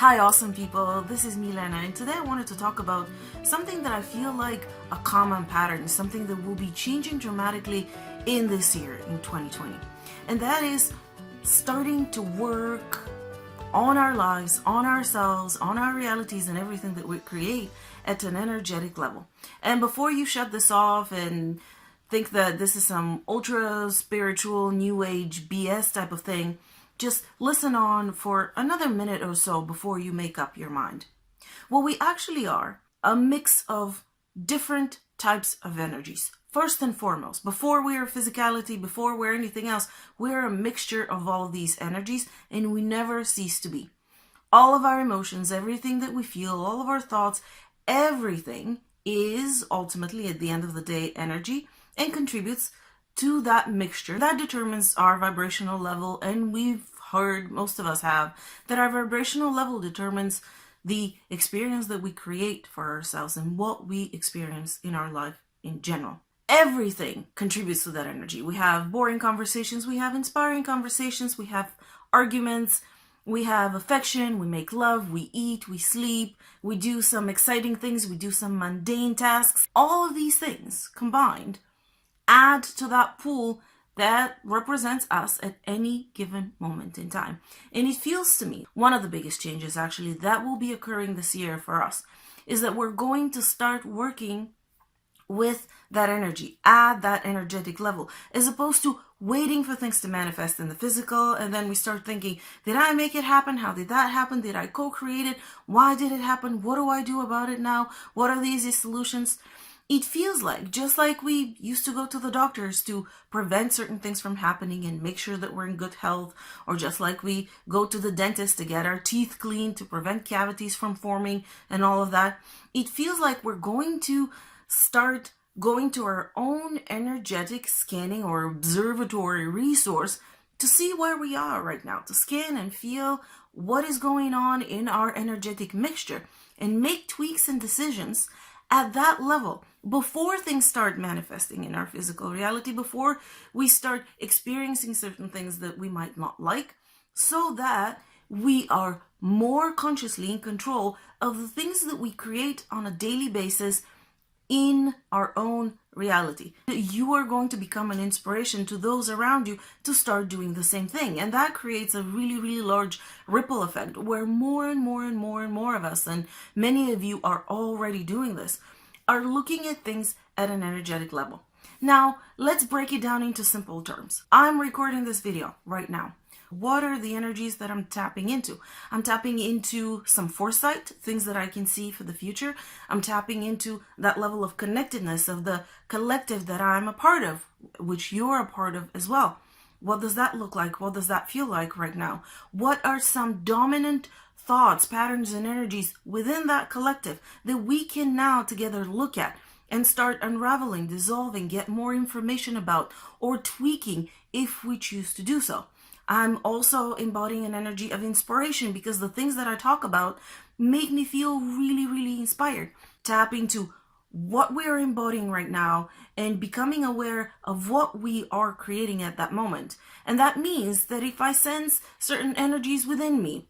Hi awesome people, this is Milena, and today I wanted to talk about something that I feel like a common pattern, something that will be changing dramatically in this year, in 2020. And that is starting to work on our lives, on ourselves, on our realities and everything that we create at an energetic level. And before you shut this off and think that this is some ultra spiritual new age BS type of thing, just listen on for another minute or so before you make up your mind. Well, we actually are a mix of different types of energies. First and foremost, before we're physicality, before we're anything else, we're a mixture of all these energies, and we never cease to be. All of our emotions, everything that we feel, all of our thoughts, everything is ultimately, at the end of the day, energy and contributes to that mixture that determines our vibrational level. And we've heard, most of us have, that our vibrational level determines the experience that we create for ourselves and what we experience in our life in general. Everything contributes to that energy. We have boring conversations, we have inspiring conversations, we have arguments, we have affection, we make love, we eat, we sleep, we do some exciting things, we do some mundane tasks. All of these things combined add to that pool that represents us at any given moment in time. And it feels to me, one of the biggest changes actually that will be occurring this year for us is that we're going to start working with that energy at that energetic level, as opposed to waiting for things to manifest in the physical. And then we start thinking, did I make it happen? How did that happen? Did I co-create it? Why did it happen? What do I do about it now? What are the easy solutions? It feels like, just like we used to go to the doctors to prevent certain things from happening and make sure that we're in good health, or just like we go to the dentist to get our teeth cleaned to prevent cavities from forming and all of that, it feels like we're going to start going to our own energetic scanning or observatory resource to see where we are right now, to scan and feel what is going on in our energetic mixture and make tweaks and decisions at that level before things start manifesting in our physical reality, before we start experiencing certain things that we might not like, so that we are more consciously in control of the things that we create on a daily basis in our own reality. You are going to become an inspiration to those around you to start doing the same thing. And that creates a really, really large ripple effect where more and more and more and more of us, and many of you are already doing this, are looking at things at an energetic level. Now, let's break it down into simple terms. I'm recording this video right now. What are the energies that I'm tapping into? I'm tapping into some foresight, things that I can see for the future. I'm tapping into that level of connectedness of the collective that I'm a part of, which you're a part of as well. What does that look like? What does that feel like right now? What are some dominant thoughts, patterns, and energies within that collective that we can now together look at and start unraveling, dissolving, get more information about, or tweaking if we choose to do so? I'm also embodying an energy of inspiration because the things that I talk about make me feel really, really inspired. Tap into what we are embodying right now and becoming aware of what we are creating at that moment. And that means that if I sense certain energies within me,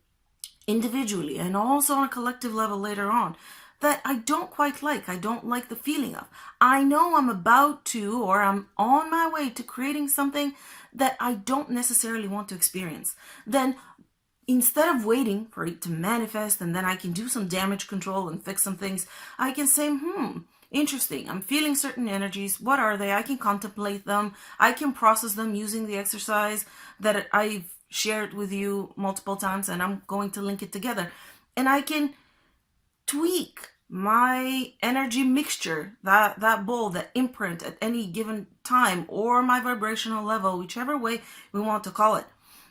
individually and also on a collective level later on, that I don't quite like, I don't like the feeling of, I know I'm about to, or I'm on my way to creating something that I don't necessarily want to experience, then instead of waiting for it to manifest and then I can do some damage control and fix some things, I can say, interesting, I'm feeling certain energies. What are they? I can contemplate them. I can process them using the exercise that I've shared with you multiple times, and I'm going to link it together. And I can tweak my energy mixture, that bowl, that imprint at any given time, or my vibrational level, whichever way we want to call it,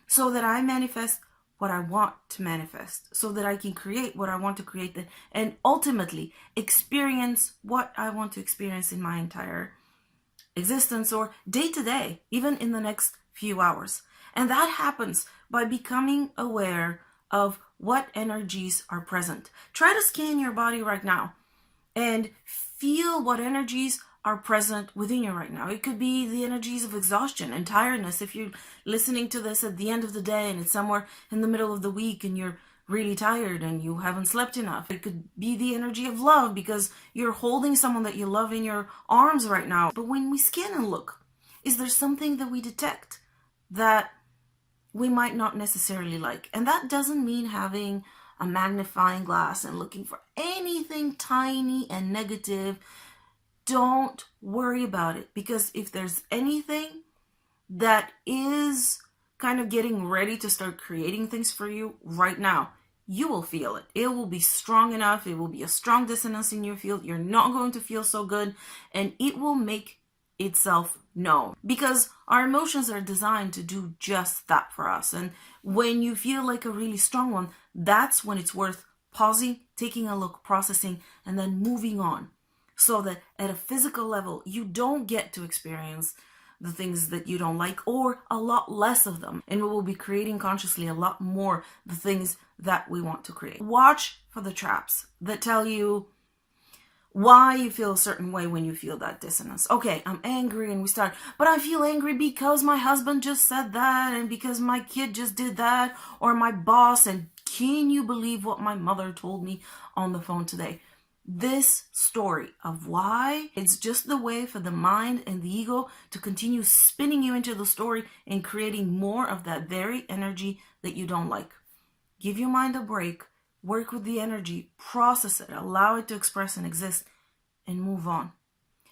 so that I manifest what I want to manifest, so that I can create what I want to create, and ultimately experience what I want to experience in my entire existence or day to day, even in the next few hours. And that happens by becoming aware of what energies are present. Try to scan your body right now and feel what energies are present within you right now. It could be the energies of exhaustion and tiredness. If you're listening to this at the end of the day and it's somewhere in the middle of the week and you're really tired and you haven't slept enough. It could be the energy of love because you're holding someone that you love in your arms right now. But when we scan and look, is there something that we detect that we might not necessarily like? And that doesn't mean having a magnifying glass and looking for anything tiny and negative. Don't worry about it, because if there's anything that is kind of getting ready to start creating things for you right now, you will feel it. It will be strong enough. It will be a strong dissonance in your field. You're not going to feel so good, and it will make itself known, because our emotions are designed to do just that for us. And when you feel like a really strong one, that's when it's worth pausing, taking a look, processing, and then moving on, so that at a physical level, you don't get to experience the things that you don't like, or a lot less of them. And we will be creating consciously a lot more the things that we want to create. Watch for the traps that tell you why you feel a certain way when you feel that dissonance. Okay, I'm angry, and we start, but I feel angry because my husband just said that, and because my kid just did that, or my boss, and can you believe what my mother told me on the phone today? This story of why, it's just the way for the mind and the ego to continue spinning you into the story and creating more of that very energy that you don't like. Give your mind a break, work with the energy, process it, allow it to express and exist, and move on.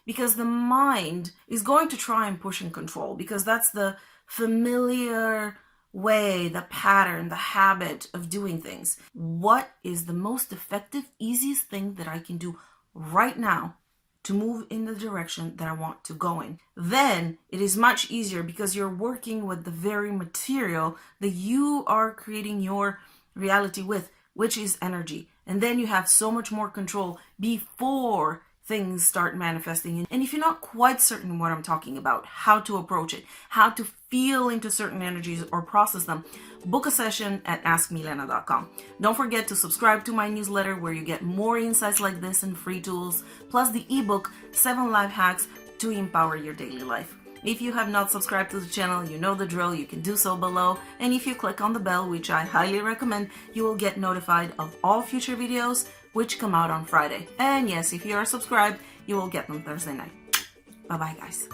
Because the mind is going to try and push and control, because that's the familiar way, the pattern, the habit of doing things. What is the most effective, easiest thing that I can do right now to move in the direction that I want to go in? Then it is much easier, because you're working with the very material that you are creating your reality with, which is energy. And then you have so much more control before things start manifesting. And if you're not quite certain what I'm talking about, how to approach it, how to feel into certain energies or process them, book a session at askmilena.com. Don't forget to subscribe to my newsletter, where you get more insights like this and free tools, plus the ebook 7 Life Hacks to Empower Your Daily Life. If you have not subscribed to the channel, you know the drill. You can do so below. And if you click on the bell, which I highly recommend, you will get notified of all future videos which come out on Friday. And yes, if you are subscribed, you will get them Thursday night. Bye-bye, guys.